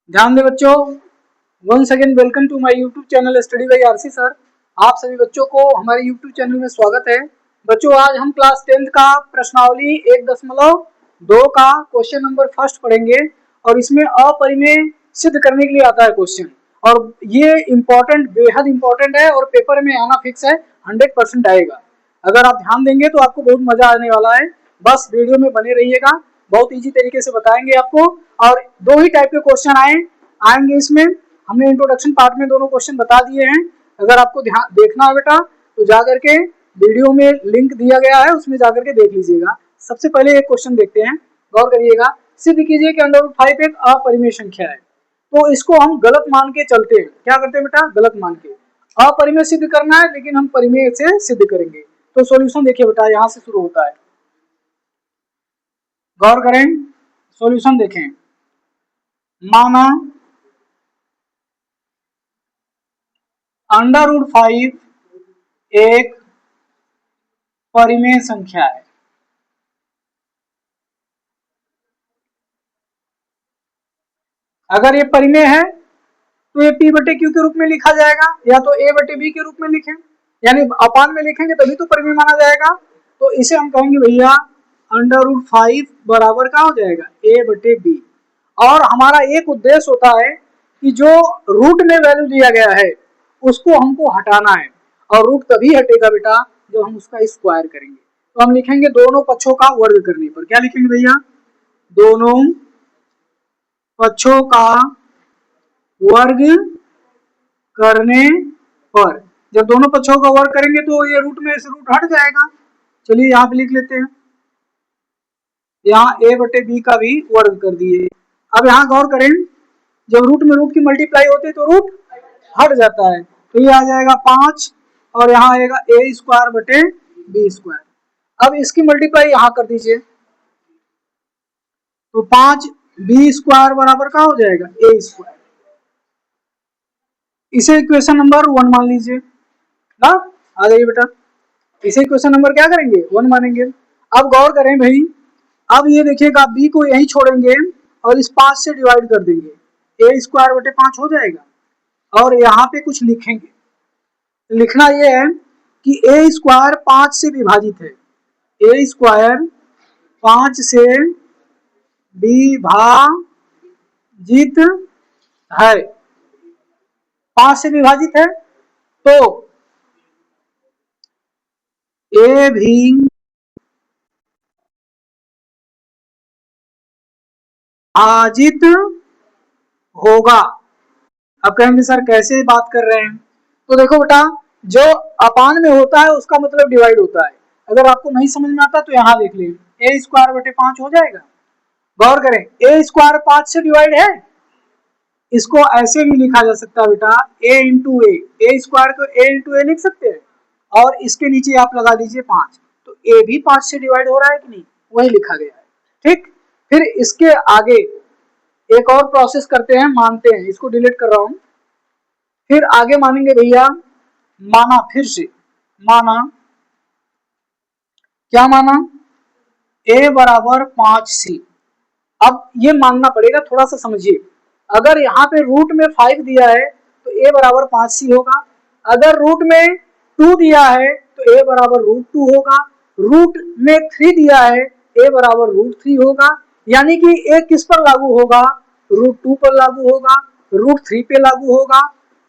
ध्यान दे बच्चों, once again welcome to my YouTube channel study by RC sir. आप सभी बच्चों को हमारे यूट्यूब चैनल में स्वागत है। बच्चों, आज हम क्लास 10th का प्रश्नावली 1.2 का क्वेश्चन नंबर फर्स्ट पढ़ेंगे और इसमें अपरिमेय सिद्ध करने के लिए आता है क्वेश्चन, और ये इम्पोर्टेंट, बेहद इम्पोर्टेंट है और पेपर में आना फिक्स है, 100% आएगा। अगर आप ध्यान देंगे तो आपको बहुत मजा आने वाला है। बस वीडियो में बने रहिएगा, बहुत इजी तरीके से बताएंगे आपको। और दो ही टाइप के क्वेश्चन आएंगे इसमें। हमने इंट्रोडक्शन पार्ट में दोनों क्वेश्चन बता दिए हैं। अगर आपको ध्यान देखना है बेटा तो जाकर के वीडियो में लिंक दिया गया है, उसमें जाकर के देख लीजिएगा। सबसे पहले एक क्वेश्चन देखते हैं, गौर करिएगा। सिद्ध कीजिए कि √5 एक अपरिमेय संख्या है। तो इसको हम गलत मान के चलते हैं। क्या करते हैं बेटा? गलत मान के। अपरिमेय सिद्ध करना है लेकिन हम परिमेय से सिद्ध करेंगे। तो सॉल्यूशन देखिए बेटा, यहां से शुरू होता है, गौर करें, सॉल्यूशन देखें। माना √5 एक परिमेय संख्या है। अगर ये परिमेय है तो ये p/q के रूप में लिखा जाएगा, या तो a/b के रूप में लिखें, यानी अपान में लिखेंगे तभी तो परिमेय माना जाएगा। तो इसे हम कहेंगे भैया √5 बराबर का हो जाएगा a/b। और हमारा एक उद्देश्य होता है कि जो रूट में वैल्यू दिया गया है उसको हमको हटाना है, और रूट तभी हटेगा बेटा जब हम उसका स्क्वायर करेंगे। तो हम लिखेंगे दोनों पक्षों का वर्ग करने पर। क्या लिखेंगे भैया? दोनों पक्षों का वर्ग करने पर। जब दोनों पक्षों का वर्ग करेंगे तो ये रूट में से रूट हट जाएगा। चलिए यहाँ पे लिख लेते हैं, यहाँ a/b का भी वर्ग कर दिए। अब यहाँ गौर करें, जब रूट में रूट की मल्टीप्लाई होती है तो रूट हट जाता है। तो ये आ जाएगा 5 और यहाँ आएगा a²/b²। अब इसकी मल्टीप्लाई यहाँ कर दीजिए तो 5b² बराबर का हो जाएगा a²। इसे इक्वेशन नंबर 1 मान लीजिए ना। आ जाइए बेटा, इसे इक्वेशन नंबर क्या करेंगे? 1 मानेंगे। अब गौर करें भाई, अब ये देखिएगा b को यहीं छोड़ेंगे और इस 5 से डिवाइड कर देंगे, a²/5 हो जाएगा। और यहाँ पे कुछ लिखेंगे, लिखना ये है कि a² 5 से विभाजित है, a² 5 से विभाजित है, 5 से विभाजित है तो a भी विभाजित होगा। अब कहेंगे सर कैसे बात कर रहे हैं? तो देखो बेटा, जो अपान में होता है उसका मतलब डिवाइड होता है। अगर आपको नहीं समझ में आता तो यहाँ देख लीजिए, a²/5 हो जाएगा। गौर करें, a² 5 से डिवाइड है, इसको ऐसे भी लिखा जा सकता है बेटा a इंटू ए, a² को a इंटू ए लिख सकते हैं, और इसके नीचे आप लगा दीजिए 5। तो a भी 5 से डिवाइड हो रहा है कि नहीं, वही लिखा गया है। ठीक, फिर इसके आगे एक और प्रोसेस करते हैं, मानते हैं, इसको डिलीट कर रहा हूं। फिर आगे मानेंगे भैया, माना, फिर से माना, क्या माना? a बराबर 5c। अब ये मानना पड़ेगा, थोड़ा सा समझिए। अगर यहाँ पे रूट में 5 दिया है तो a बराबर 5c होगा। अगर रूट में 2 दिया है तो a बराबर √2 होगा। रूट में 3 दिया है, a बराबर √3 होगा। यानी कि a किस पर लागू होगा? √2 पर लागू होगा, √3 पे लागू होगा,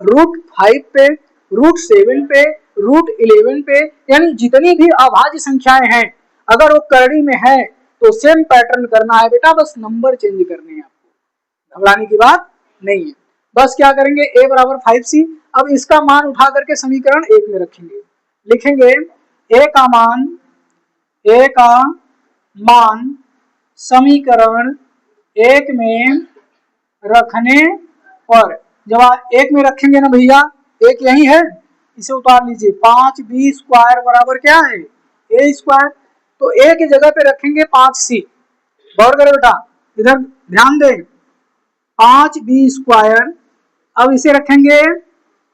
√5 पे, √7 पे, √11 पे। यानी जितनी भी अभाज्य संख्याएं हैं, अगर वो करड़ी में है तो सेम पैटर्न करना है बेटा, बस नंबर चेंज करने हैं आपको, घबराने की बात नहीं है। बस क्या करेंगे, a बराबर 5c। अब इसका मान उठा करके समीकरण 1 में रखेंगे, लिखेंगे a का मान समीकरण 1 में रखने पर, जब आप 1 में रखेंगे ना भैया, 1 यही है, इसे उतार लीजिए, 5b² बराबर क्या है? a²। तो a की जगह पे रखेंगे 5c। गौर करें बेटा, इधर ध्यान दें, 5b²। अब इसे रखेंगे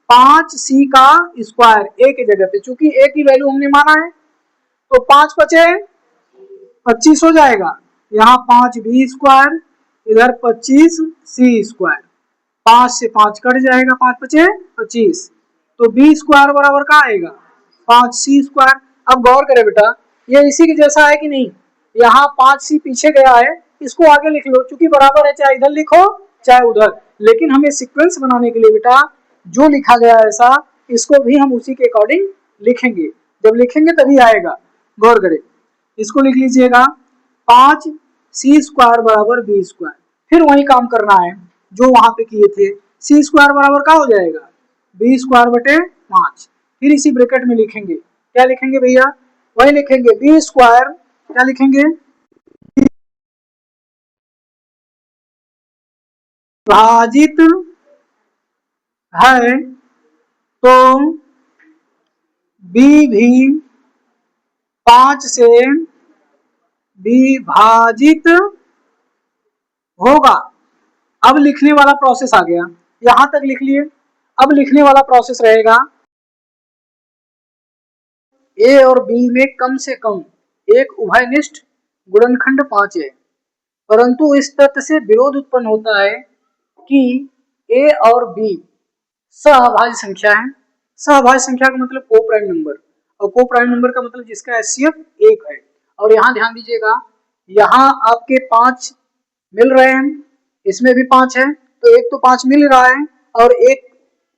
5c का स्क्वायर a की जगह पे, चूंकि a की वैल्यू हमने माना है तो 5 बचे 25 हो जाएगा। यहाँ 5b², इधर 25c²। 5 से 5 कट जाएगा, 5 पचे 25, तो बी स्क्वायर बराबर क्या आएगा 5c²। अब गौर करें बेटा, ये इसी के जैसा है कि नहीं, यहाँ 5c पीछे गया है, इसको आगे लिख लो, चूंकि बराबर है चाहे इधर लिखो चाहे उधर, लेकिन हमें सीक्वेंस बनाने के लिए बेटा जो लिखा गया है ऐसा, इसको भी हम उसी के अकॉर्डिंग लिखेंगे, जब लिखेंगे तभी आएगा। गौर करें, इसको लिख लीजिएगा 5c² बराबर b², फिर वही काम करना है जो वहां पे किए थे, c² बराबर क्या हो जाएगा b² बटे 5, फिर इसी ब्रैकेट में लिखेंगे, क्या लिखेंगे भैया, वही लिखेंगे b², क्या लिखेंगे विभाजित है तो b भी 5 से विभाजित होगा। अब लिखने वाला प्रोसेस आ गया, यहां तक लिख लिए, अब लिखने वाला प्रोसेस रहेगा ए और बी में कम से कम एक उभयनिष्ठ गुणनखंड 5 है, परंतु इस तथ्य से विरोध उत्पन्न होता है कि ए और बी सहअभाज्य संख्या है। सहअभाज्य संख्या का मतलब को प्राइम नंबर, और को प्राइम नंबर का मतलब जिसका एचसीएफ 1 है। और यहाँ ध्यान दीजिएगा, यहाँ आपके 5 मिल रहे हैं, इसमें भी 5 है, तो एक तो 5 मिल रहा है और एक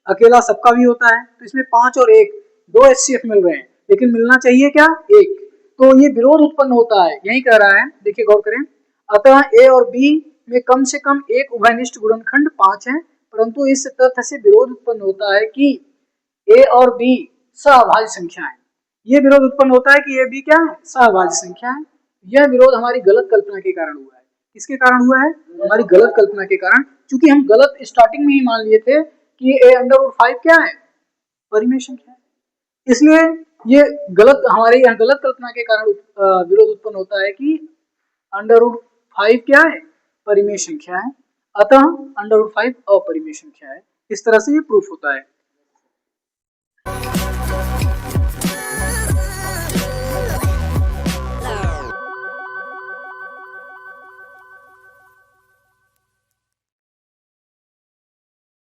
अकेला सबका भी होता है, तो इसमें 5 और 1 दो एचसीएफ मिल रहे हैं, लेकिन मिलना चाहिए क्या 1, तो ये विरोध उत्पन्न होता है, यही कह रहा है, देखिए गौर करें। अतः ए और बी में कम से कम एक उभयनिष्ठ गुणनखंड 5 है, परंतु इस तथ्य से विरोध उत्पन्न होता है कि ए और बी सहअभाज्य संख्या है। ये विरोध उत्पन्न होता है कि ए बी क्या है सहअभाज्य संख्या है। यह विरोध हमारी गलत कल्पना के कारण हुआ है। किसके कारण हुआ है, हमारी गलत कल्पना के कारण, क्योंकि हम गलत स्टार्टिंग में ही मान लिए थे कि ए अंडर 5 क्या है परिमेय संख्या है, इसलिए ये गलत, हमारे यहाँ गलत कल्पना के कारण विरोध उत्पन्न होता है कि √5 क्या है परिमेय संख्या है, अतः √5 अपरिमेय संख्या है। इस तरह से ये प्रूफ होता है।